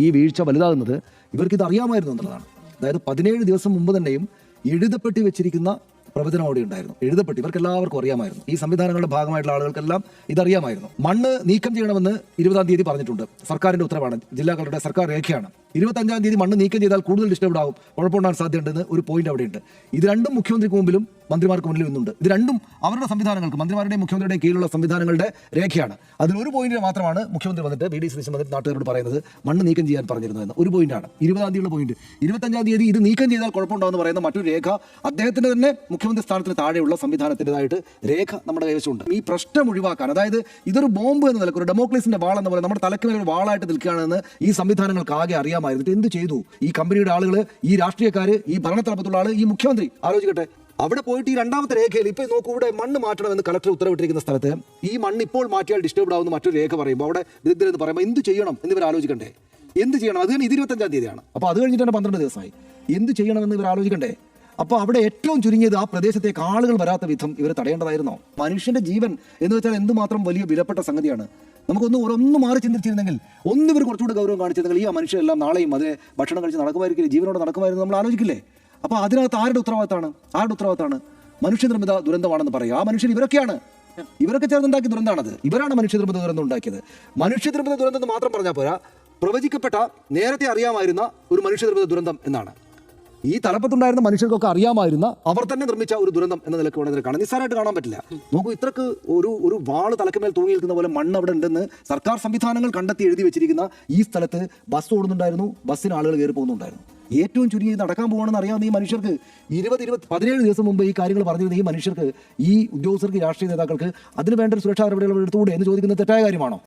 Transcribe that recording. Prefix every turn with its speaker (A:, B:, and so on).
A: ഈ വീഴ്ച വലുതാകുന്നത് ഇവർക്കിത് അറിയാമായിരുന്നു എന്നുള്ളതാണ്. അതായത് 17 ദിവസം മുമ്പ് തന്നെയും എഴുതപ്പെട്ടി വെച്ചിരിക്കുന്ന പ്രവചനം അവിടെ ഉണ്ടായിരുന്നു. എഴുതപ്പെട്ടി ഇവർക്ക് എല്ലാവർക്കും അറിയാമായിരുന്നു. ഈ സംവിധാനങ്ങളുടെ ഭാഗമായിട്ടുള്ള ആളുകൾക്കെല്ലാം ഇതറിയാമായിരുന്നു. മണ്ണ് നീക്കം ചെയ്യണമെന്ന് 20-ാം തീയതി പറഞ്ഞിട്ടുണ്ട്. സർക്കാരിന്റെ ഉത്തരവാണ്, ജില്ലാ കളക്ടറുടെ സർക്കാർ രേഖയാണ്. 25-ാം തീയതി മണ്ണ് നീക്കം ചെയ്താൽ കൂടുതൽ ഡിസ്റ്റർബ്ഡ് ആവും, കുഴപ്പമുണ്ടാകാൻ സാധ്യതയുണ്ടെന്ന് ഒരു പോയിന്റ് അവിടെയുണ്ട്. ഇത് രണ്ടും മുഖ്യമന്ത്രിക്ക് മുമ്പിലും മന്ത്രിമാർക്ക് മുന്നിലും ഇന്നുണ്ട്. ഇത് രണ്ടും അവരുടെ സംവിധാനങ്ങൾക്ക്, മന്ത്രിമാരുടെയും മുഖ്യമന്ത്രിയുടെയും കീഴിലുള്ള സംവിധാനങ്ങളുടെ രേഖയാണ്. അതിലൊരു പോയിന്റിന് മാത്രമാണ് മുഖ്യമന്ത്രി വന്നിട്ട് വി ഡി സതീശൻ വന്നിട്ട് നാട്ടുകാരോട് പറയുന്നത് മണ്ണ് നീക്കം ചെയ്യാൻ പറഞ്ഞിരുന്നു എന്ന്. ഒരു പോയിന്റാണ് 20-ാം തീയതിയുള്ള പോയിന്റ്. 25-ാം തീയതി ഇത് നീക്കം ചെയ്താൽ കുഴപ്പമുണ്ടാകുമെന്ന് പറയുന്ന മറ്റൊരു രേഖ അദ്ദേഹത്തിന്റെ തന്നെ മുഖ്യമന്ത്രി സ്ഥാനത്തിന് താഴെയുള്ള സംവിധാനത്തിൻ്റെതായിട്ട് രേഖ നമ്മുടെ കൈവശമുണ്ട്. ഈ പ്രശ്നം ഒഴിവാക്കാൻ, അതായത് ഇതൊരു ബോംബ് എന്ന നിലക്ക്, ഒരു ഡെമോക്രസിന്റെ വാൾ എന്ന പോലെ നമ്മുടെ തലക്ക് മേലെ ഒരു വാളായിട്ട് നിൽക്കുകയാണെന്ന് ഈ സംവിധാനങ്ങൾക്ക് ആകെ അറിയാമായിരുന്നിട്ട് എന്ത് ചെയ്തു ഈ കമ്പനിയുടെ ആളുകൾ, ഈ രാഷ്ട്രീയക്കാർ, ഈ ഭരണത്തലപ്പത്തുള്ള ആൾ, ഈ മുഖ്യമന്ത്രി? ആലോചിക്കട്ടെ. അവിടെ പോയിട്ട് ഈ രണ്ടാമത്തെ രേഖയിൽ ഇപ്പൊ നോക്കൂ, ഇവിടെ മണ്ണ് മാറ്റണമെന്ന് കളക്ടർ ഉത്തരവിട്ടിരിക്കുന്ന സ്ഥലത്ത് ഈ മണ്ണ് ഇപ്പോൾ മാറ്റിയാൽ ഡിസ്റ്റർബ്ഡ് ആവുന്ന മറ്റൊരു രേഖ പറയുമ്പോൾ അവിടെ വിദഗ്ധരെന്ന് പറയുമ്പോൾ എന്ത് ചെയ്യണം എന്നിവർ ആലോചിക്കണ്ടേ? എന്ത് ചെയ്യണം? അത് തന്നെ 25-ാം തീയതിയാണ്. അപ്പോൾ അത് കഴിഞ്ഞിട്ട് തന്നെ 12 ദിവസമായി. എന്ത് ചെയ്യണമെന്ന് ഇവർ ആലോചിക്കണ്ടേ? അപ്പോൾ അവിടെ ഏറ്റവും ചുരുങ്ങിയത് ആ പ്രദേശത്തേക്ക് ആളുകൾ വരാത്ത വിധം ഇവർ തടയേണ്ടതായിരുന്നോ? മനുഷ്യന്റെ ജീവൻ എന്ന് വെച്ചാൽ എന്തുമാത്രം വലിയ വിലപ്പെട്ട സംഗതിയാണ്. നമുക്കൊന്ന് മാറി ചിന്തിച്ചിരുന്നെങ്കിൽ, ഇവർ കുറച്ചുകൂടി ഗൗരവം കാണിച്ചിരുന്നെങ്കിൽ ഈ മനുഷ്യരെല്ലാം നാളെയും അതേ ഭക്ഷണം കഴിച്ച് നടക്കുമായിരിക്കില്ല, ജീവനോടെ നടക്കുമായിരുന്നു നമ്മൾ ആലോചിക്കില്ലേ? അപ്പോൾ അതിനകത്ത് ആരുടെ ഉത്തരവാദിത്തമാണ്? മനുഷ്യനിർമ്മിത ദുരന്തമാണെന്ന് പറയുക. ആ മനുഷ്യൻ ഇവരൊക്കെ ചേർന്നുണ്ടാക്കിയ ദുരന്തമാണത്. ഇവരാണ് മനുഷ്യനിർമ്മിത ദുരന്തം ഉണ്ടാക്കിയത്. മനുഷ്യനിർമ്മിത ദുരന്തം എന്ന് മാത്രം പറഞ്ഞാൽ പോരാ, പ്രവചിക്കപ്പെട്ട, നേരത്തെ അറിയാമായിരുന്ന ഒരു മനുഷ്യനിർമ്മിത ദുരന്തം എന്നാണ്. ഈ തലപ്പത്തുണ്ടായിരുന്ന മനുഷ്യർക്കൊക്കെ അറിയാമായിരുന്ന, അവർ തന്നെ നിർമ്മിച്ച ഒരു ദുരന്തം എന്ന നിലക്ക് വേണമെങ്കിൽ കാണാം. നിസ്സാരമായിട്ട് കാണാൻ പറ്റില്ല. നോക്കൂ, ഇത്രക്ക് ഒരു വാള് തലക്കുമേൽ തൂങ്ങി നിൽക്കുന്ന പോലെ മണ്ണ് അവിടെ ഉണ്ടെന്ന് സർക്കാർ സംവിധാനങ്ങൾ കണ്ടെത്തി എഴുതി വെച്ചിരിക്കുന്ന ഈ സ്ഥലത്ത് ബസ് ഓടുന്നുണ്ടായിരുന്നു, ബസ്സിന് ആളുകൾ കയറി പോകുന്നുണ്ടായിരുന്നു. ഏറ്റവും ചുരുങ്ങി നടക്കാൻ പോകണമെന്ന് അറിയാവുന്ന ഈ മനുഷ്യർക്ക് 17 ദിവസം മുമ്പ് ഈ കാര്യങ്ങൾ പറഞ്ഞിരുന്ന ഈ മനുഷ്യർക്ക്, ഈ ഉദ്യോഗസ്ഥർക്ക്, രാഷ്ട്രീയ നേതാക്കൾക്ക് അതിന് വേണ്ട ഒരു സുരക്ഷാ നടപടികൾ എടുത്തുകൂടെ എന്ന് ചോദിക്കുന്നത് തെറ്റായ കാര്യമാണോ?